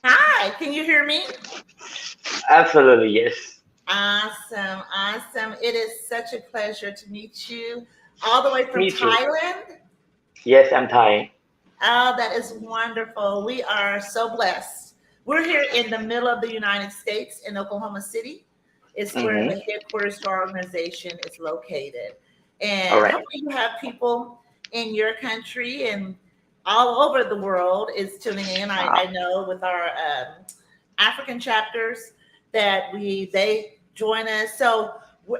Hi, can you hear me? Absolutely, yes. Awesome, awesome. It is such a pleasure to meet you all the way from Me too. Thailand. Yes, I'm Thai. Oh, that is wonderful. We are so blessed. We're here in the middle of the United States in Oklahoma City. It's where Mm-hmm. the headquarters to our organization is located. All And right. hopefully you have people in your country and all over the world is tuning in. Uh, I know with our African chapters that they join us. So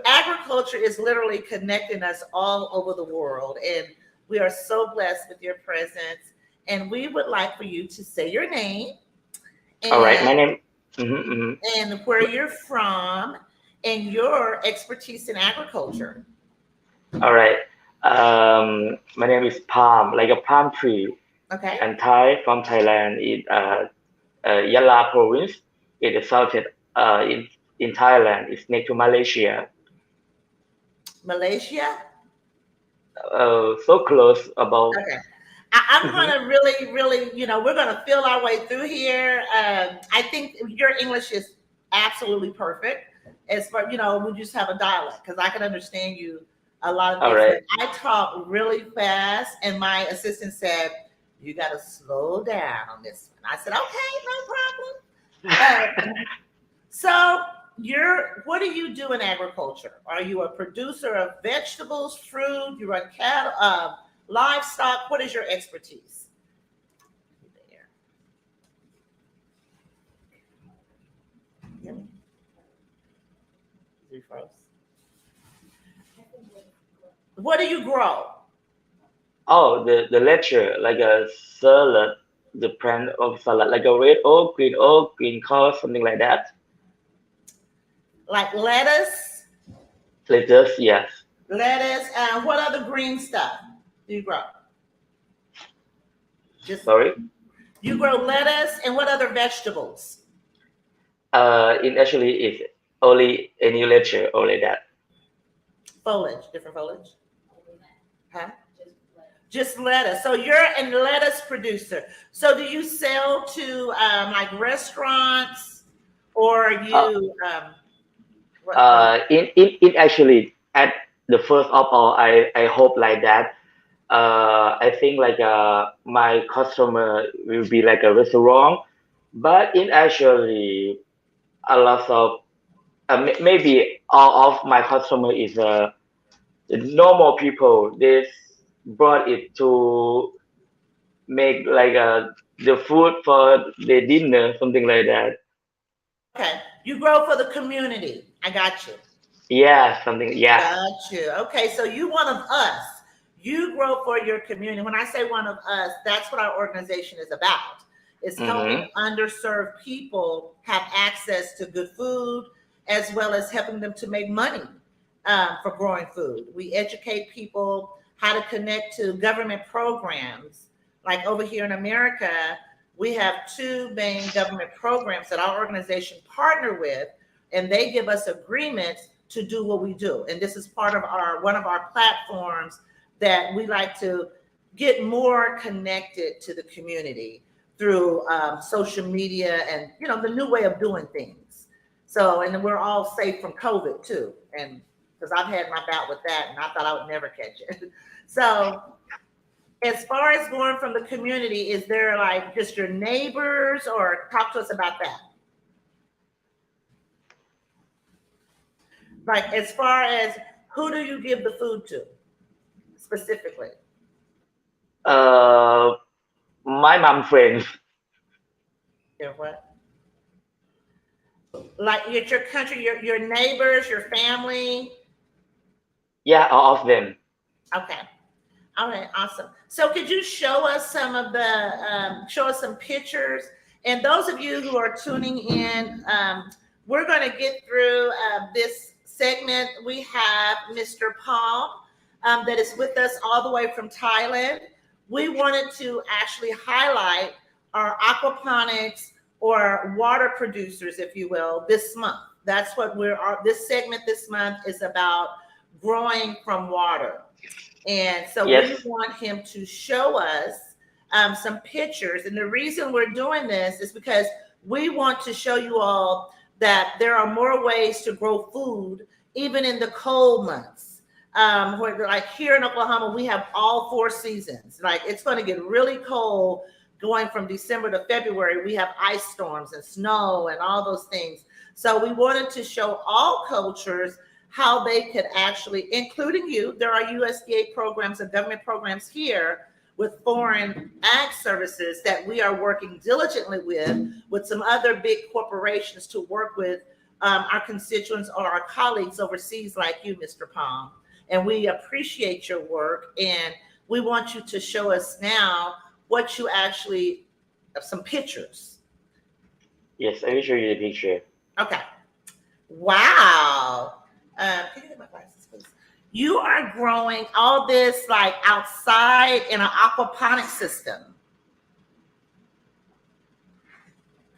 agriculture is literally connecting us all over the world, and we are so blessed with your presence. And we would like for you to say your name all right. My and name. Mm-hmm, mm-hmm. where you're from and your expertise in agriculture. All right. My name is Palm, like a palm tree, Okay, and Thai from Thailand in Yala province. It is south in Thailand. It's next to Malaysia. Malaysia. So close about. Okay. I'm going Mhm. to really, really, we're going to feel our way through here. I think your English is absolutely perfect. As far, we just have a dialect because I can understand you a lot of All things, but right. I talk really fast, and my assistant said, "You got to slow down on this one." I said, "Okay, no problem." So, what do you do in agriculture? Are you a producer of vegetables, fruit? You run cattle, livestock? What is your expertise? There. Hear me? Is he froze? What do you grow? Oh, the lecture, like a salad, the plant of salad, like a oak, green color, something like that. Like lettuce, Lettuce, yes. lettuce, and what other green stuff do you grow? Just Sorry. you grow lettuce and what other vegetables? It actually is only a new lecture, only that. Foliage, different foliage. Huh? Just lettuce. So you're a lettuce producer. So do you sell to like restaurants or Uh, you what do you in actually at the first of all, I hope like that. I think like my customer will be like a restaurant, but in actually a lot of maybe all of my customer is normal people. They brought it to make like the food for the dinner, something like that. okay. You grow for the community. I got you. Yeah, something. Yeah. Got you. Okay, so you one of us. You grow for your community. When I say one of us, that's what our organization is about. It's helping Mm-hmm. underserved people have access to good food, as well as helping them to make money for growing food. We educate people how to connect to government programs. Like over here in America, we have two main government programs that our organization partner with, and they give us agreements to do what we do. And this is part of our one of our platforms that we like to get more connected to the community through social media and the new way of doing things. So, and then we're all safe from COVID too, and because I've had my bout with that, and I thought I would never catch it. So, as far as going from the community, is there like just your neighbors, or talk to us about that? Like, as far as who do you give the food to specifically? Uh, my mom friends. Your what? Like your country, your neighbors, your family. Yeah, all of them. Okay. All right, awesome. So could you show us some of the show us some pictures? And those of you who are tuning in, we're going to get through this segment. We have Mr. Paul that is with us all the way from Thailand. We wanted to actually highlight our aquaponics or water producers, if you will, this month. That's what this segment this month is about, growing from water. And so we Yes. want him to show us some pictures. And the reason we're doing this is because we want to show you all that there are more ways to grow food, even in the cold months. Like here in Oklahoma, we have all 4 seasons. Like it's going to get really cold going from December to February. We have ice storms and snow and all those things. So we wanted to show all cultures how they could actually, including you, there are USDA programs and government programs here with foreign ag services that we are working diligently with some other big corporations to work with our constituents or our colleagues overseas like you, Mr. Palm. And we appreciate your work. And we want you to show us now what you actually, some pictures. Yes, I will show you the picture. Okay. Wow. Can you get my glasses, please? You are growing all this like outside in an aquaponic system.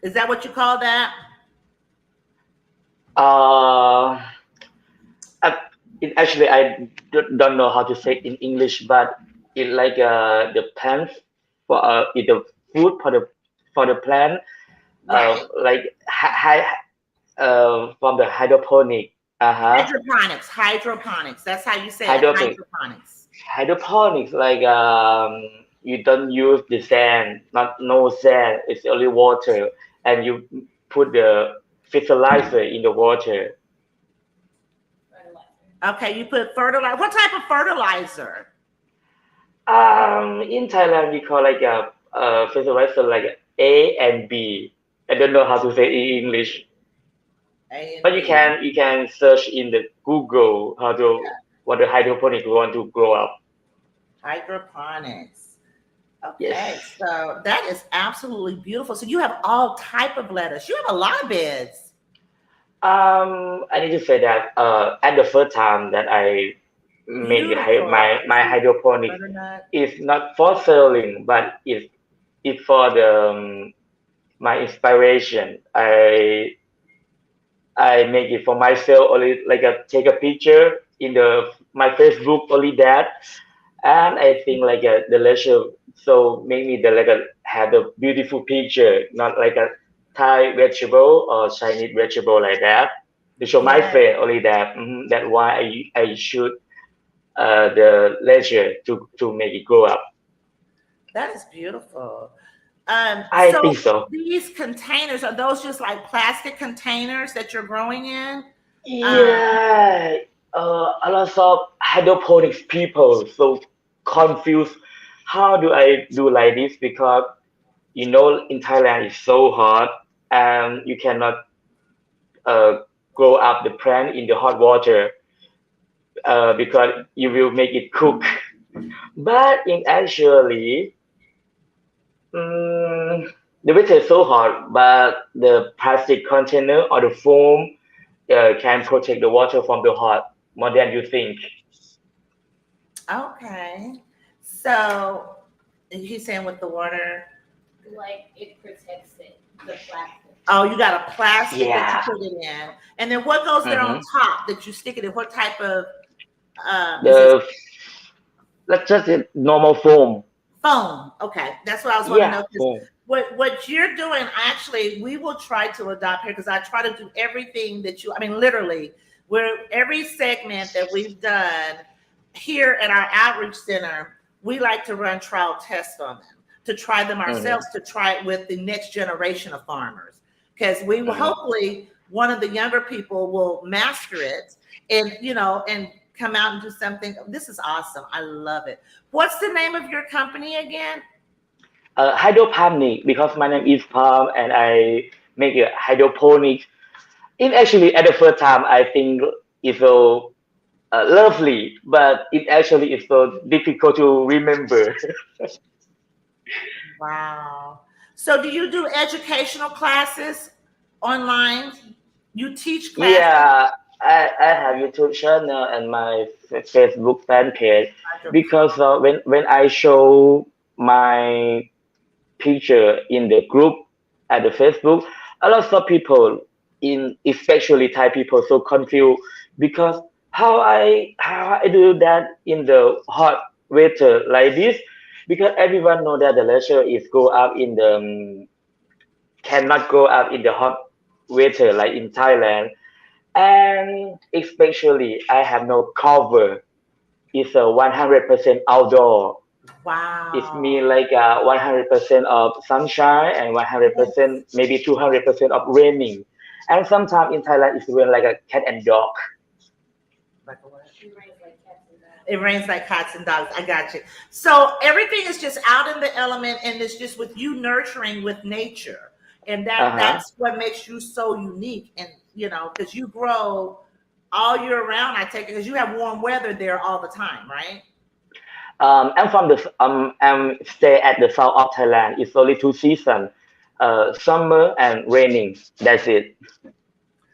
Is that what you call that? Uh, I, actually, I don't know how to say it in English, but it like the plants for it the food for the plant, Right. like from the hydroponic. Uh-huh. Hydroponics. That's how you say it. Hydroponic. Hydroponics. Hydroponics like you don't use the sand, not no sand. It's only water, and you put the fertilizer in the water. Okay, you put fertilizer. What type of fertilizer? In Thailand we call like a fertilizer like A and B. I don't know how to say it in English, A and but you B. can you can search in the Google how to Yeah. what the hydroponic you want to grow up. Hydroponics. Yes. Okay, so that is absolutely beautiful. So you have all type of lettuce. You have a lot of beds. I need to say that at the first time that I make Beautiful. I my see hydroponics butternut. is not for selling, but it's for the my inspiration. I make it for myself only like take a picture in the my Facebook only that, and I think like the leisure so make me the like have a beautiful picture, not like a Thai vegetable or Chinese vegetable like that. To show my Yes, friend only that. That's why I shoot the leisure to make it grow up. that is beautiful. I So think so. these containers, are those just like plastic containers that you're growing in? Um, Yeah, a lot of hydroponics people so confused. How do I do like this? Because in Thailand it's so hot, and you cannot uh, grow up the plant in the hot water because you will make it cook. But in actually, mm, the water is so hot, but the plastic container or the foam can protect the water from the hot more than you think. Okay. So he's saying with the water. Like it protects it, the plastic. Oh, you got a plastic that you Yeah. put it in, and then what goes there on Mm-hmm. top that you stick it in? What type of is it The Let's just say normal foam. foam? Okay, that's what I was wanting to Yeah, know. Because foam. what you're doing, actually, we will try to adopt here because I try to do everything that you. I mean, literally, where every segment that we've done here at our outreach center, we like to run trial tests on them to try them Mm-hmm. ourselves to try it with the next generation of farmers because we will Mm-hmm. hopefully one of the younger people will master it and and come out and do something. This is awesome. I love it. What's the name of your company again? Hydroponic because my name is Palm and I make a hydroponics. It actually at the first time I think it's so lovely, but it actually is so difficult to remember. Wow. So do you do educational classes online? You teach classes? Yeah, I have YouTube channel and my Facebook fan page because when I show my picture in the group at the Facebook, a lot of people in especially Thai people so confused because how I do that in the hot weather like this because everyone know that the leisure is go up in the cannot go up in the hot weather like in Thailand and especially I have no cover. It's a 100% outdoor. It's Wow. mean like 100% of sunshine and Yes. 100% maybe 200% of raining. And sometimes in Thailand it's even like a cat and dog. Like a what? It rains like cats and dogs. It rains like cats and dogs. I got you. So everything is just out in the element, and it's just with you nurturing with nature, and Uh-huh. that's what makes you so unique. And because you grow all year round, I take it because you have warm weather there all the time, right? I'm from I'm stay at the south of Thailand. It's only two seasons, summer and raining. That's it.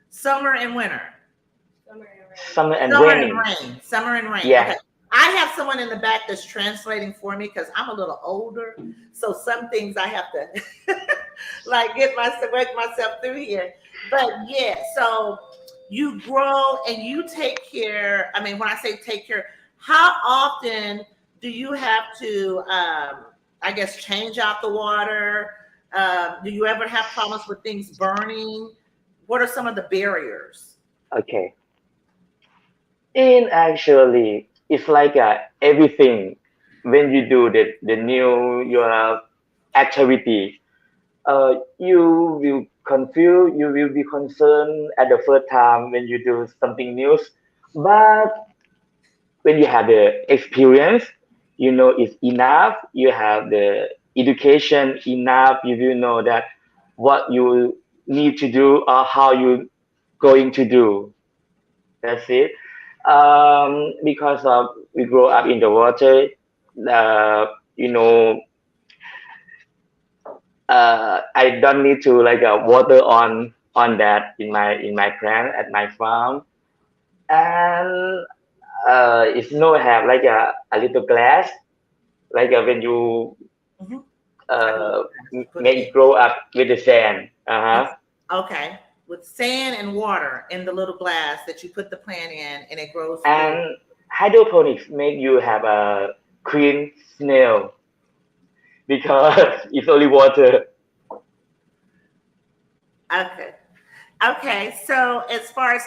Summer and winter. Summer and rain. Summer and Summer and raining. rain. Summer and rain. Yeah. Okay. I have someone in the back that's translating for me because I'm a little older. So some things I have to like work myself through here. But yeah, so you grow and you take care. I mean, when I say take care, how often do you have to I guess change out the water? Do you ever have problems with things burning? What are some of the barriers? Okay. In actually, it's like everything when you do the new your activity. You will confuse, you will be concerned at the first time when you do something new, but when you have the experience, you know it's enough. You have the education enough. You will know that what you need to do or how you going to do. That's it. Because we grow up in the water, uh, you know, I don't need to like water on that in my plant at my farm, and it's no have like a little glass like when you Mhm. Like a little uh, glass, put it make in. it grow up with the sand. Uh-huh. Okay. With sand and water in the little glass that you put the plant in and it grows full. And hydroponics make you have a clean snail because it's only water. Okay. Okay. So as far as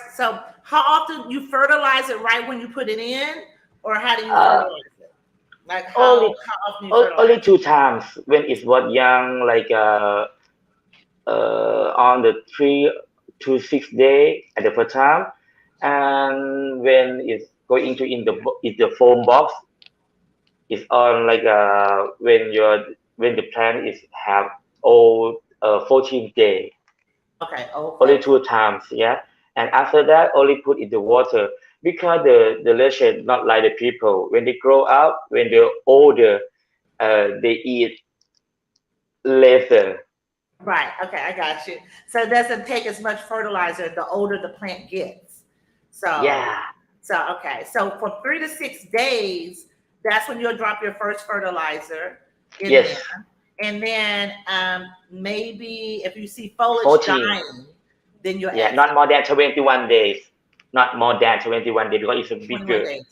how often you fertilize it right when you put it in, or how do you Uh, fertilize it? Like only how often you fertilize only it? two times when it was young, like on the 3 to 6 day at the first time, and when it's going into in the foam box, it's on like when the plant is have all 14 day, Okay. Oh, only 14. two times, yeah. And after that, only put in the water because the lettuce not like the people. When they grow up, when they're older, they eat lesser. Right. Okay, I got you. So it doesn't take as much fertilizer the older the plant gets. So, Yeah. okay. So for 3 to 6 days, that's when you'll drop your first fertilizer in Yes. there. And then maybe if you see foliage 14. dying, then you'll Yeah, add not more than 21 days. Not more than 21 days because it's a 21 bigger. days.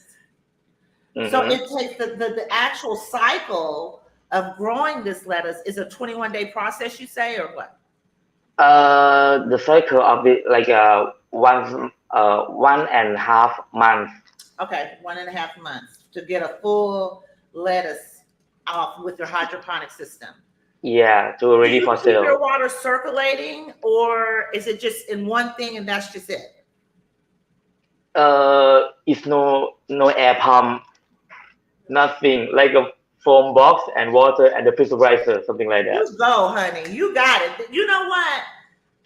So Mm-hmm. it takes the actual cycle of growing this lettuce is a 21-day process, you say, or what? The cycle of it like 1.5 months. Okay, 1.5 months to get a full lettuce off with your hydroponic system. Yeah, to Do ready you for keep your sale. water circulating, or is it just in one thing and that's just it? It's no air pump, nothing like a foam box and water and the vaporizer, something like that. You go, honey. You got it. You know what?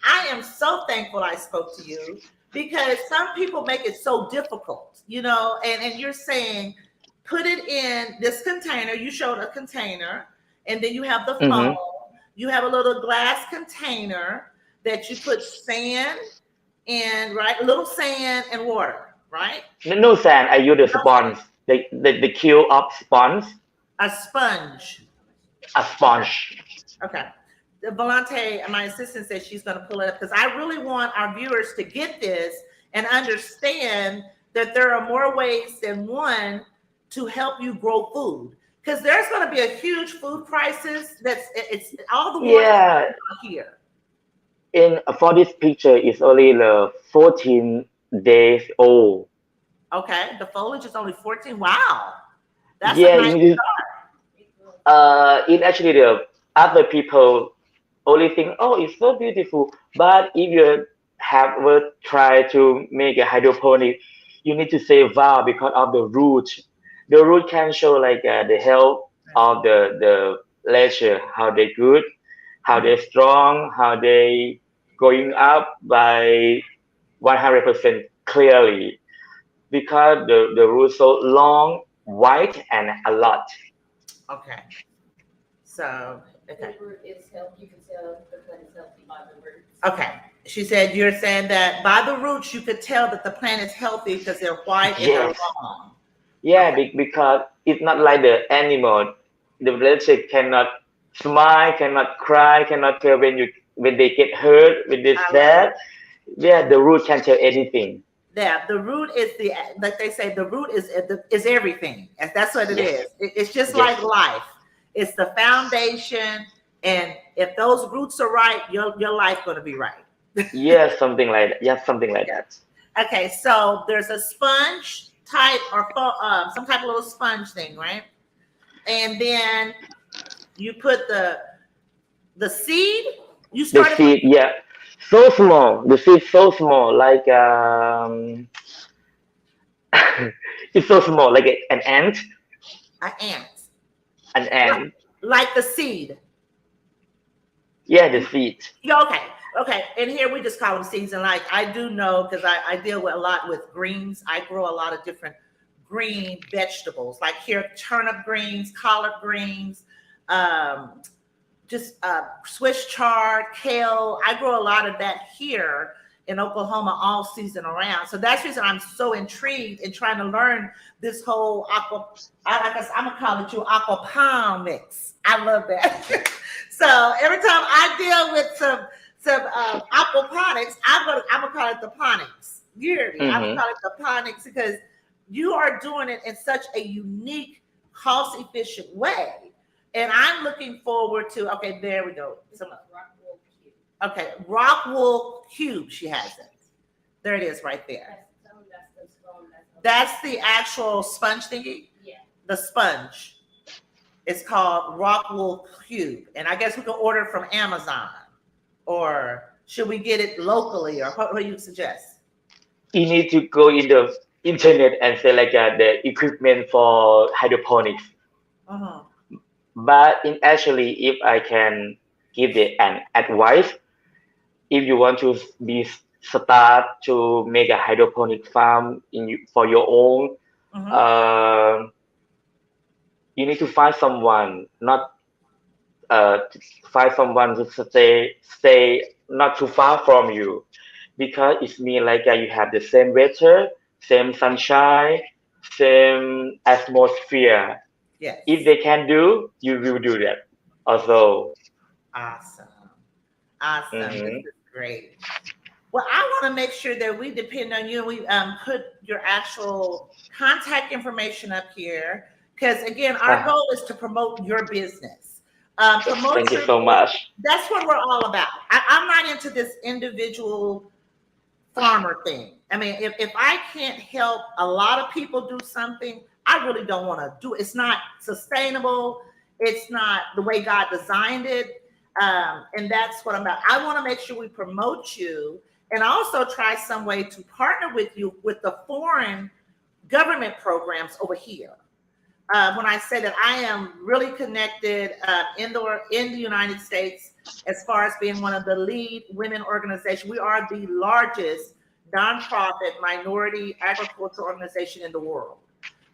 I am so thankful I spoke to you because some people make it so difficult, and you're saying put it in this container. You showed a container, and then you have the foam. Mm-hmm. You have a little glass container that you put sand in, right? A little sand and water, right? No sand. I use the No sponge. sand. The cube of sponge. A sponge. A Okay. sponge. Okay. The Volante, my assistant said she's going to pull it up because I really want our viewers to get this and understand that there are more ways than one to help you grow food. Because there's going to be a huge food crisis. It's all the warnings Yeah. here. In for this picture, it's only the 14 days old. Okay, the foliage is only 14. Wow, that's a Yeah, nice. it actually the other people only think, oh, it's so beautiful. But if you have ever tried to make a hydroponic, you need to say wow because of the root. The root can show like the health of the leisure, how they good, how they strong, how they going up by 100% clearly because the root so long, white and a lot. Okay, so okay. The root is healthy. You can tell the plant is healthy by the roots. Okay. She said you're saying that by the roots you could tell that the plant is healthy because they're white and they're Yes. long. Yeah, Okay. because it's not like the animal. The relationship cannot smile, cannot cry, cannot tell when they get hurt with this I love that. Yeah, the root can tell anything. that. The root is like they say, the root is everything. That's what it Yes, is. It's just yes, like life. It's the foundation, and if those roots are right, your life going to be right. yes, something like that. Yes, something like that. Okay, so there's a sponge type or some type of little sponge thing, right? And then you put the seed. You The started with seed, yeah, so small. The seed so small, like it's so small, like an ant, an ant, an like, ant. like the seed. Yeah, the seed. Yeah, okay. And here we just call them seeds. And like I do know because I deal with a lot with greens. I grow a lot of different green vegetables, like here turnip greens, collard greens, um, just Swiss chard, kale. I grow a lot of that here in Oklahoma all season around. So that's the reason I'm so intrigued in trying to learn this whole I'm gonna call it aquaponics. I love that. So every time I deal with some aquaponics, I'm gonna call it the ponics. You hear me? I'm gonna Mm-hmm. call it the ponics because you are doing it in such a unique, cost efficient way. And I'm looking forward to, okay, there we go. Rockwool cube. Okay, rock wool cube, she has it. There it is right there. That's the stone. That's the actual sponge thingy. Yeah. The sponge. It's called rock wool cube. And I guess we can order it from Amazon. Or should we get it locally? Or what do you suggest? You need to go in the internet and say like the equipment for hydroponics. Uh-huh. But in actually, if I can give an advice, if you want to be start to make a hydroponic farm for your own, Mhm. you need to find someone, not find someone to stay not too far from you, because it means like you have the same weather, same sunshine, same atmosphere. If Yes. they can do, you will do that also. Awesome. Awesome. This Hmm. is great. Well, I want to make sure that we depend on you. We put your actual contact information up here because, again, our Ah, goal is to promote your business. Promote thank you your so business. much. That's what we're all about. I'm not into this individual farmer thing. I mean, if I can't help a lot of people do something, I really don't want to do it. It's not sustainable. It's not the way God designed it. And that's what I'm about. I want to make sure we promote you and also try some way to partner with you with the foreign government programs over here. When I say that I am really connected in the United States as far as being one of the lead women organizations. We are the largest nonprofit minority agriculture organization in the world.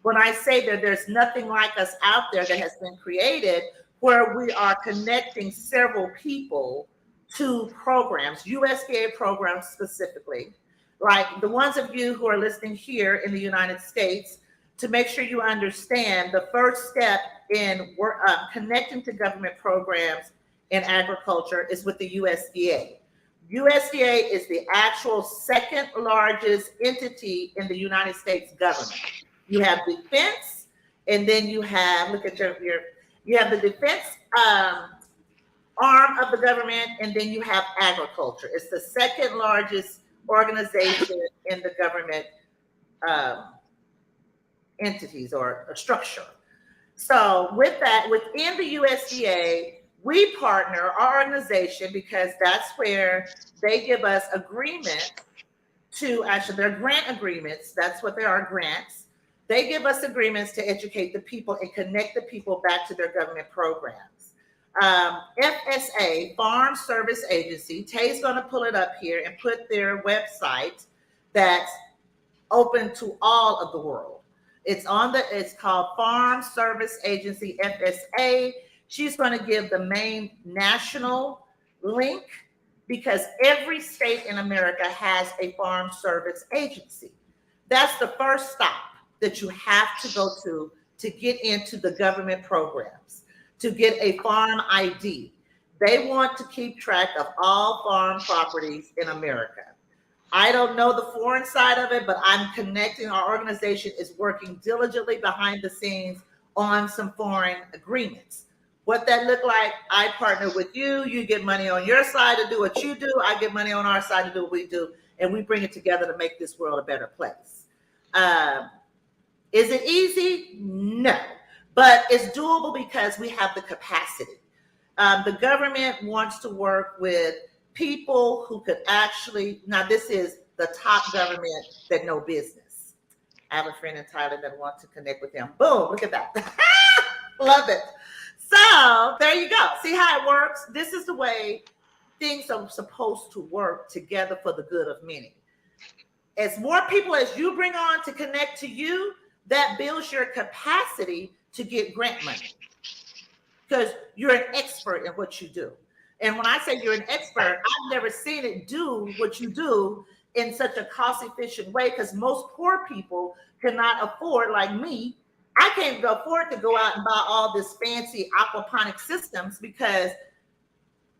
When I say that there's nothing like us out there that has been created where we are connecting several people to programs, USDA programs specifically, like the ones of you who are listening here in the United States, to make sure you understand the first step in connecting to government programs in agriculture is with the USDA. USDA is the actual second largest entity in the United States government. You have defense, and then you have look at your you have the defense arm of the government, and then you have agriculture. It's the second largest organization in the government um, entities or structure. So with that, within the USDA, we partner our organization because that's where they give us agreements to actually their grant agreements. That's what they are, grants. They give us agreements to educate the people and connect the people back to their government programs. FSA, Farm Service Agency, Tay's going to pull it up here and put their website that's open to all of the world. It's called Farm Service Agency FSA. She's going to give the main national link because every state in America has a farm service agency. That's the first stop that you have to go to get into the government programs, to get a farm ID. They want to keep track of all farm properties in America. I don't know the foreign side of it, but I'm connecting. Our organization is working diligently behind the scenes on some foreign agreements. What that look like, I partner with you. You get money on your side to do what you do. I get money on our side to do what we do. And we bring it together to make this world a better place. Is it easy? No. But it's doable because we have the capacity. The government wants to work with people who could actually, now this is the top government that know business. I have a friend in Thailand that wants to connect with them. Boom, look at that. Love it. So there you go. See how it works? This is the way things are supposed to work together for the good of many. As more people as you bring on to connect to you, that builds your capacity to get grant money because you're an expert in what you do. And when I say you're an expert, I've never seen it do what you do in such a cost efficient way because most poor people cannot afford, like me, I can't afford to go out and buy all this fancy aquaponic systems because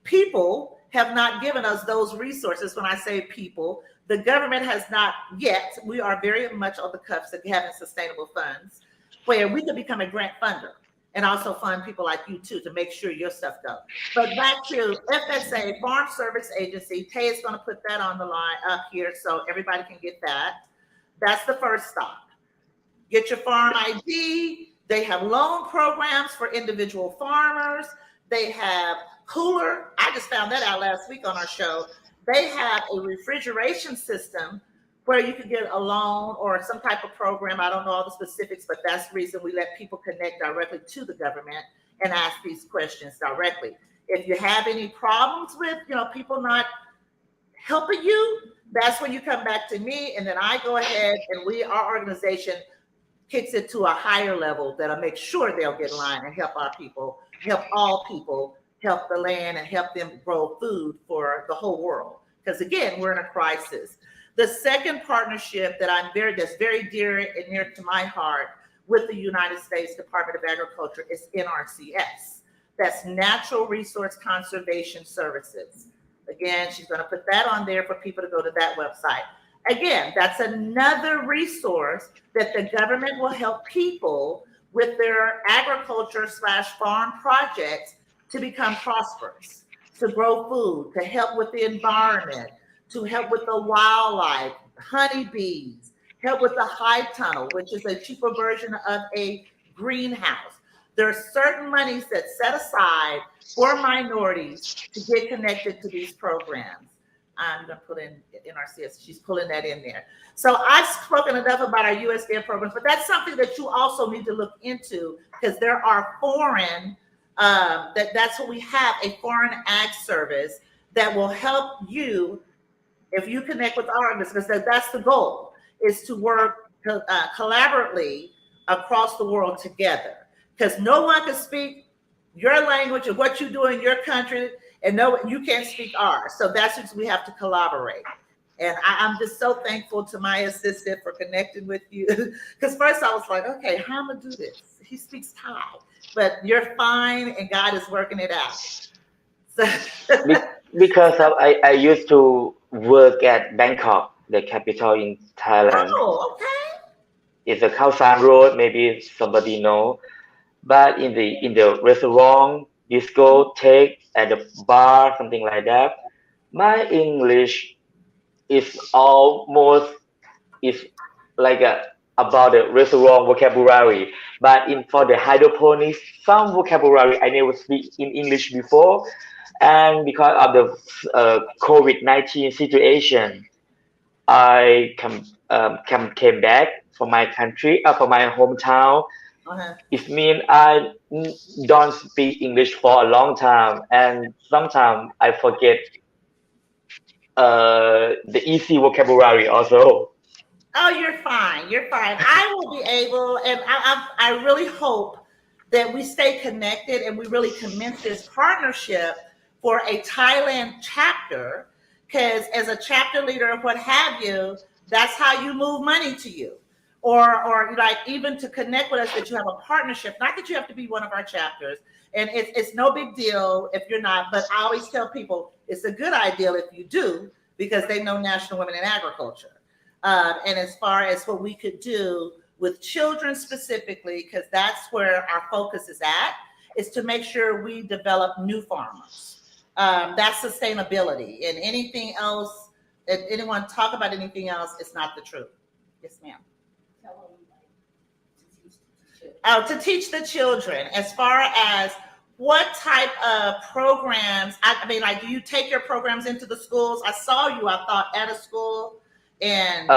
people have not given us those resources. When I say people, the government has not yet. We are very much on the cuffs of having sustainable funds where we could become a grant funder and also fund people like you too to make sure your stuff goes. But back to FSA, Farm Service Agency. Tay is going to put that on the line up here so everybody can get that. That's the first stop. Get your farm ID. They have loan programs for individual farmers. They have cooler. I just found that out last week on our show. They have a refrigeration system where you can get a loan or some type of program. I don't know all the specifics, but that's the reason we let people connect directly to the government and ask these questions directly. If you have any problems with, people not helping you, that's when you come back to me, and then I go ahead and our organization kicks it to a higher level that'll make sure they'll get in line and help our people, help all people, help the land, and help them grow food for the whole world. Because again, we're in a crisis. The second partnership that's very dear and near to my heart with the United States Department of Agriculture is NRCS. That's Natural Resource Conservation Services. Again, she's going to put that on there for people to go to that website. Again, that's another resource that the government will help people with their agriculture/farm projects to become prosperous, to grow food, to help with the environment, to help with the wildlife, honeybees, help with the high tunnel, which is a cheaper version of a greenhouse. There are certain monies that's set aside for minorities to get connected to these programs. I'm going to put in NRCS. She's pulling that in there. So I've spoken enough about our USDA programs, but that's something that you also need to look into, because there are foreign, that's what we have, a foreign ag service that will help you if you connect with our business. That's the goal, is to work collaboratively across the world together, because no one can speak your language of what you do in your country, and no, you can't speak ours. So that's what we have to collaborate. And I'm just so thankful to my assistant for connecting with you. Because first I was like, okay, how am I gonna do this? He speaks Thai, but you're fine, and God is working it out. So Because I used to work at Bangkok, the capital in Thailand. oh, okay. It's a Khao San Road, maybe somebody know. But in the restaurant, discotheque, at the bar, something like that, my English is almost is like about the restaurant vocabulary. But for the hydroponics, some vocabulary I never speak in English before, and because of the COVID-19 situation, I came back for my country, for my hometown. Uh-huh. It means I don't speak English for a long time, and sometimes I forget the easy vocabulary also. Oh, you're fine. You're fine. I will be able, and I really hope that we stay connected and we really commence this partnership for a Thailand chapter, because as a chapter leader or what have you, that's how you move money to you. Or like even to connect with us, that you have a partnership, not that you have to be one of our chapters. And it's no big deal if you're not, but I always tell people it's a good idea if you do, because they know National Women in Agriculture. And as far as what we could do with children specifically, because that's where our focus is at, is to make sure we develop new farmers. That's sustainability. And anything else, if anyone talk about anything else, it's not the truth. Yes, ma'am. To teach the children, as far as what type of programs, I mean, like, do you take your programs into the schools? I saw you, I thought, at a school. And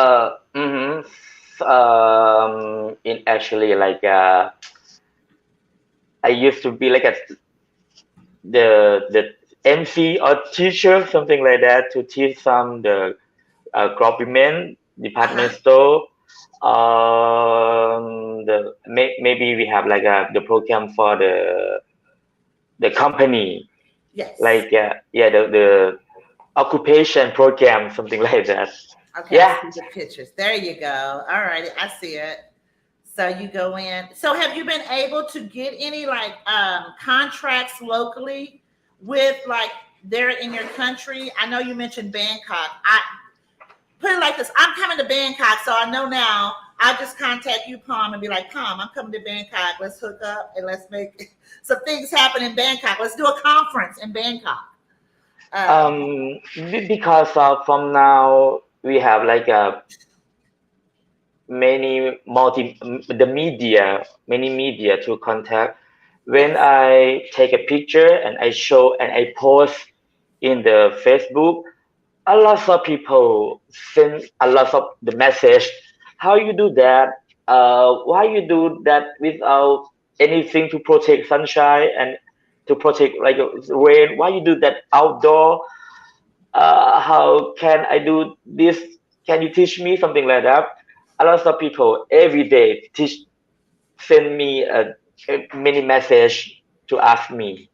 in actually like I used to be like the MC or teacher, something like that, to teach some the crop women department store. Maybe we have like the program for the company, yes, like the occupation program, something like that. Okay, Yeah. I see the pictures. There you go. All right, I see it. So you go in. So have you been able to get any like contracts locally with like there in your country? I know you mentioned Bangkok. I put it like this: I'm coming to Bangkok, so I know now. I'll just contact you, Palm, and be like, Palm, I'm coming to Bangkok. Let's hook up and let's make some things happen in Bangkok. Let's do a conference in Bangkok. Because from now we have like many media to contact. When I take a picture and I show and I post in the Facebook, a lot of people send a lot of the message. How you do that? Why you do that without anything to protect sunshine and to protect like rain? Why you do that outdoor? how can I do this? Can you teach me something like that? A lot of people every day send me a many message to ask me.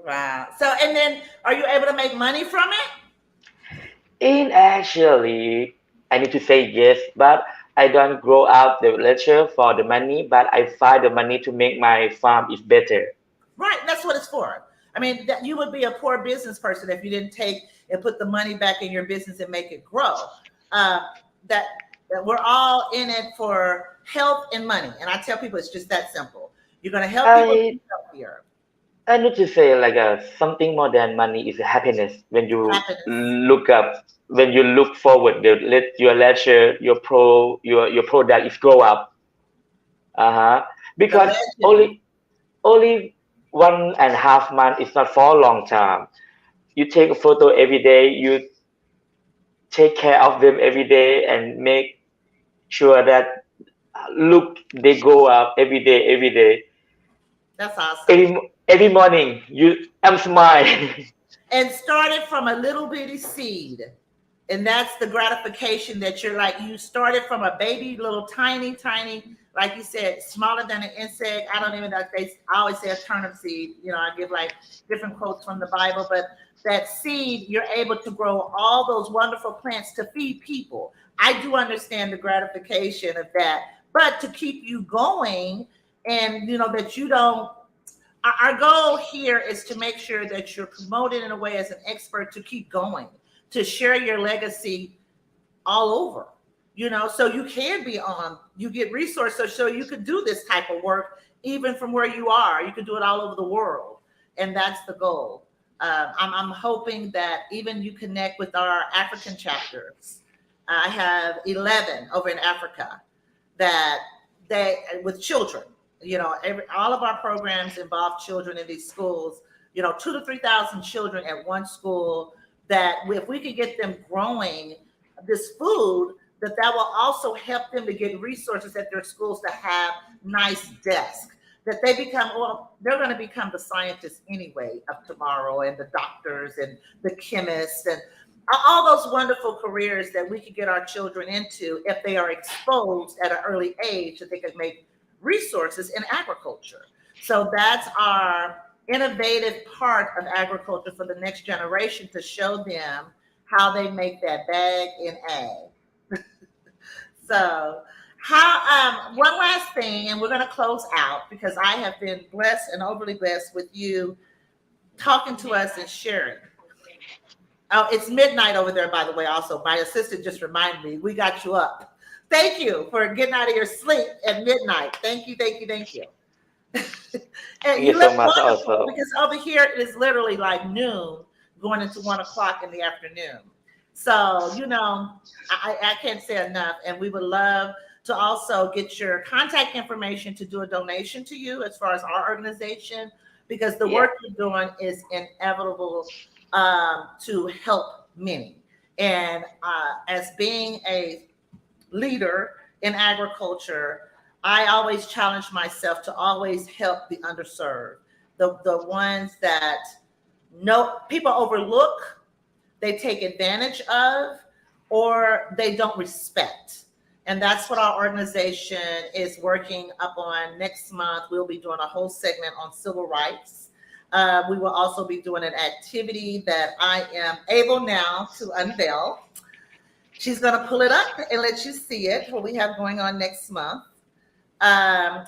Wow. So, and then are you able to make money from it? In actually, I need to say yes, but I don't grow out the lecture for the money, but I find the money to make my farm is better. Right. That's what it's for. I mean, that you would be a poor business person if you didn't take and put the money back in your business and make it grow. Uh, that, that we're all in it for health and money. And I tell people it's just that simple. You're going to help people I be healthier. I need to say like something more than money is happiness. When you Happiness. look up, when you look forward, let your lecture, your product is grow up. Uh-huh. The Because legend. only 1.5 months is not for a long time. You take a photo every day, you take care of them every day and make sure that look they go up every day. That's awesome. Every morning I'm smile. And started from a little bitty seed. And that's the gratification that you're like, you started from a baby, little tiny, like you said, smaller than an insect. I don't even know if I always say a turnip seed. You know, I give like different quotes from the Bible, but that seed, you're able to grow all those wonderful plants to feed people. I do understand the gratification of that, but to keep you going and, you know, that you don't, our goal here is to make sure that you're promoted in a way as an expert to keep going, to share your legacy all over, you know, so you can be on, you get resources so you can do this type of work even from where you are. You can do it all over the world. And that's the goal. I'm hoping that even you connect with our African chapters. I have 11 over in Africa that they with children. You know, all of our programs involve children in these schools. You know, 2 to 3 thousand children at one school. That if we could get them growing this food, that will also help them to get resources at their schools to have nice desks. That they become, well, they're going to become the scientists anyway of tomorrow, and the doctors and the chemists and all those wonderful careers that we could get our children into if they are exposed at an early age, that they could make resources in agriculture. So that's our innovative part of agriculture for the next generation, to show them how they make that bag in ag. So, how one last thing, and we're going to close out because I have been blessed and overly blessed with you talking to us and sharing. Oh, it's midnight over there, by the way. Also, my assistant just reminded me we got you up. Thank you for getting out of your sleep at midnight. Thank you, thank you, thank you. And Thank you you look so much wonderful also. because over here it is literally like noon, going into 1 o'clock in the afternoon. So, you know, I can't say enough. And we would love to also get your contact information to do a donation to you as far as our organization, because the Yeah. work you're doing is inevitable to help many. And as being a leader in agriculture, I always challenge myself to always help the underserved, the ones that no people overlook, they take advantage of, or they don't respect. And that's what our organization is working up on. Next month, we'll be doing a whole segment on civil rights. We will also be doing an activity that I am able now to unveil. She's going to pull it up and let you see it, what we have going on next month.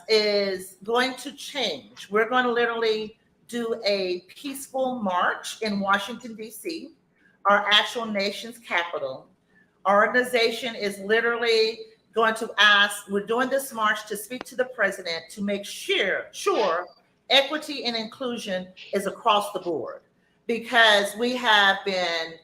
Is going to change. We're going to literally do a peaceful march in Washington, D.C., our actual nation's capital. Our organization is literally going to ask, we're doing this march to speak to the president to make sure equity and inclusion is across the board, because we have been,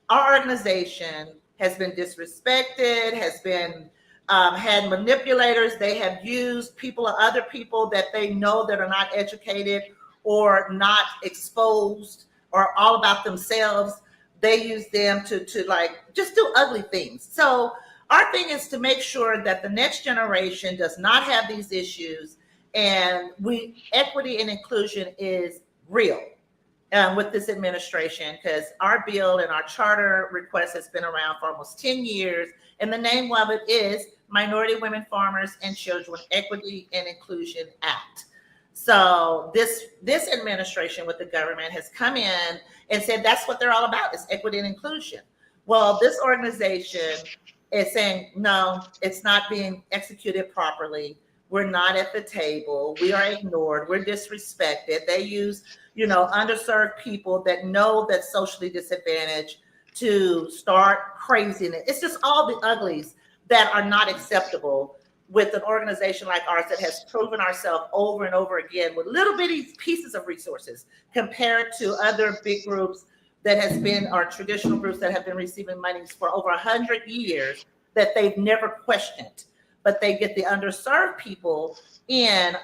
our organization has been disrespected, has been had manipulators. They have used people or other people that they know that are not educated or not exposed or all about themselves. They use them to like just do ugly things. So our thing is to make sure that the next generation does not have these issues, and we equity and inclusion is real. with this administration, because our bill and our charter request has been around for almost 10 years. And the name of it is Minority Women Farmers and Children Equity and Inclusion Act. So this administration with the government has come in and said that's what they're all about, is equity and inclusion. Well, this organization is saying, no, it's not being executed properly. We're not at the table. We are ignored. We're disrespected. They use, underserved people that know that socially disadvantaged to start craziness. It's just all the uglies that are not acceptable with an organization like ours that has proven ourselves over and over again with little bitty pieces of resources compared to other big groups that has been, or traditional groups that have been receiving monies for over 100 years that they've never questioned. But they get the underserved people in,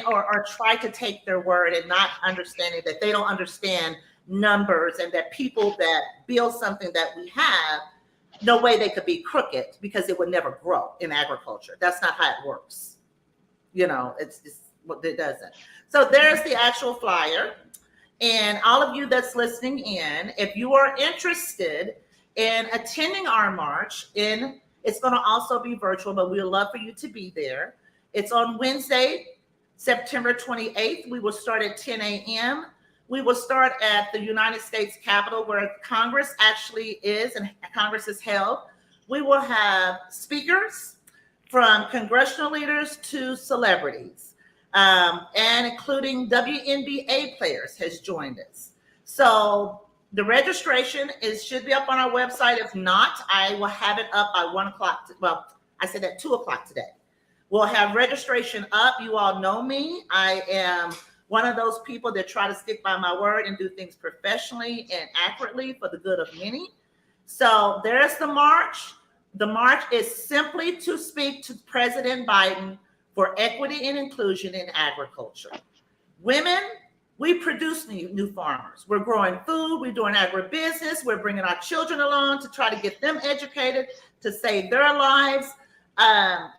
or try to take their word and not understanding that they don't understand numbers, and that people that build something that we have, no way they could be crooked, because it would never grow in agriculture. That's not how it works. It's it doesn't. So there's the actual flyer. And all of you that's listening in, if you are interested in attending our march, it's going to also be virtual, but we would love for you to be there. It's on Wednesday, September 28th. We will start at 10 a.m. We will start at the United States Capitol, where Congress actually is, and Congress is held. We will have speakers from congressional leaders to celebrities, and including WNBA players has joined us. So the registration should be up on our website. If not, I will have it up by 1 o'clock. I said at 2 o'clock today. We'll have registration up. You all know me. I am one of those people that try to stick by my word and do things professionally and accurately for the good of many. So there's the march. The march is simply to speak to President Biden for equity and inclusion in agriculture. Women, we produce new farmers. We're growing food. We're doing agribusiness. We're bringing our children along to try to get them educated, to save their lives,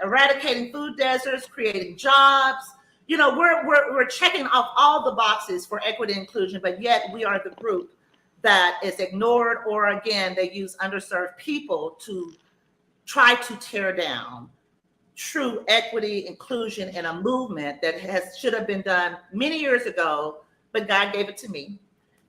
eradicating food deserts, creating jobs. We're checking off all the boxes for equity and inclusion, but yet we are the group that is ignored, or again, they use underserved people to try to tear down true equity, inclusion, and a movement that should have been done many years ago, but God gave it to me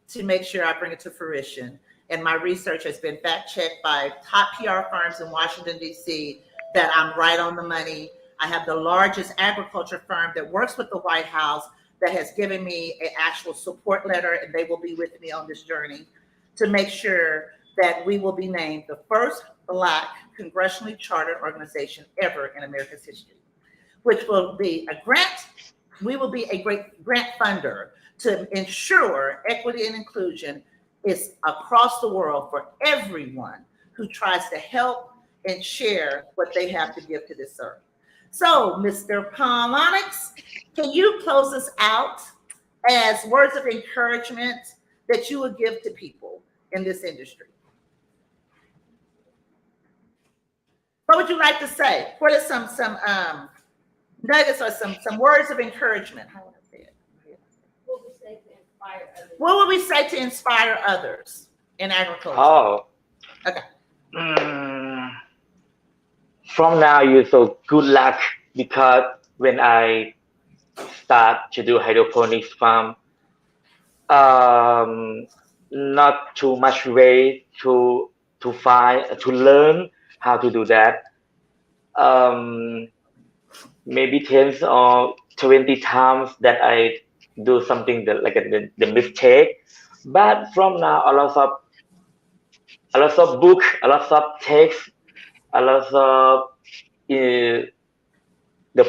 to make sure I bring it to fruition. And my research has been fact-checked by top PR firms in Washington, D.C., that I'm right on the money. I have the largest agriculture firm that works with the White House that has given me an actual support letter, and they will be with me on this journey to make sure that we will be named the first Black congressionally chartered organization ever in America's history, which will be a grant. We will be a great grant funder to ensure equity and inclusion is across the world for everyone who tries to help and share what they have to give to this earth. So, Mr. Palmonix, can you close us out as words of encouragement that you would give to people in this industry? What would you like to say? What are some nuggets or some words of encouragement? How would I say it? What would we say to inspire others? What would we say to inspire others in agriculture? Oh. Okay. From now, so good luck, because when I start to do hydroponics farm, not too much way to learn how to do that. Maybe 10 or 20 times that I do something like the mistake. But from now, a lot of book, a lot of text, a lot of the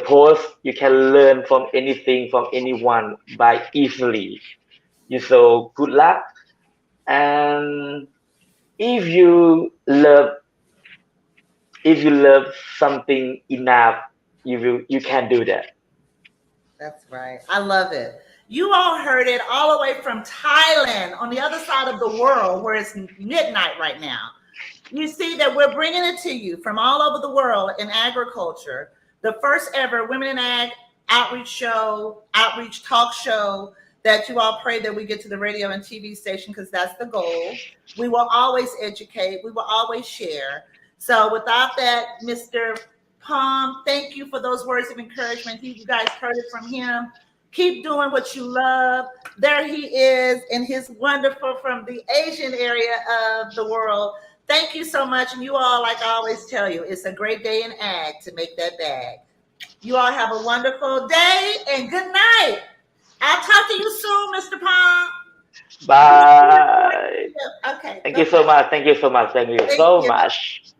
post, you can learn from anything, from anyone by easily. So good luck. And if you love something enough, you can do that. That's right. I love it. You all heard it all the way from Thailand, on the other side of the world, where it's midnight right now. You see that we're bringing it to you from all over the world in agriculture. The first ever Women in Ag outreach talk show that you all pray that we get to the radio and TV station because that's the goal. We will always educate. We will always share. So without that, Mr. Palm, thank you for those words of encouragement. You guys heard it from him. Keep doing what you love. There he is in his wonderful from the Asian area of the world. Thank you so much. And you all, like I always tell you, it's a great day in ag to make that bag. You all have a wonderful day and good night. I'll talk to you soon, Mr. Palm. Bye. Okay. Thank you so much. Thank you so much. Thank you Thank so you. much.